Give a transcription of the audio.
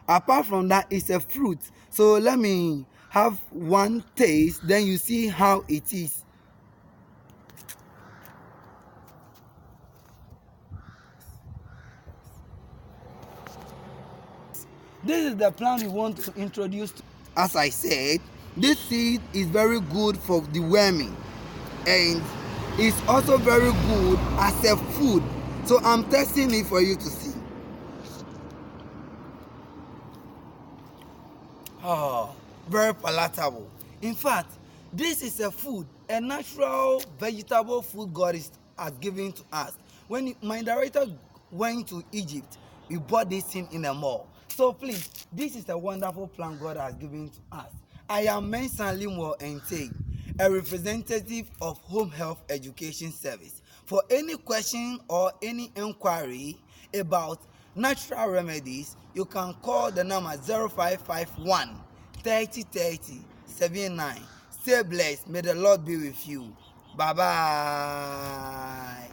Apart from that, it's a fruit. So let me have one taste, then you see how it is. This is the plant we want to introduce. As I said, this seed is very good for the worming, and it's also very good as a food. So I'm testing it for you to see. Oh, very palatable. In fact, this is a food, a natural vegetable food has given to us. When my director went to Egypt, we bought this thing in a mall. So please, this is a wonderful plant God has given to us. I am Mensan Limo Ente, a representative of Home Health Education Service. For any question or any inquiry about natural remedies, you can call the number 0551 30 30 79. Stay blessed. May the Lord be with you. Bye bye.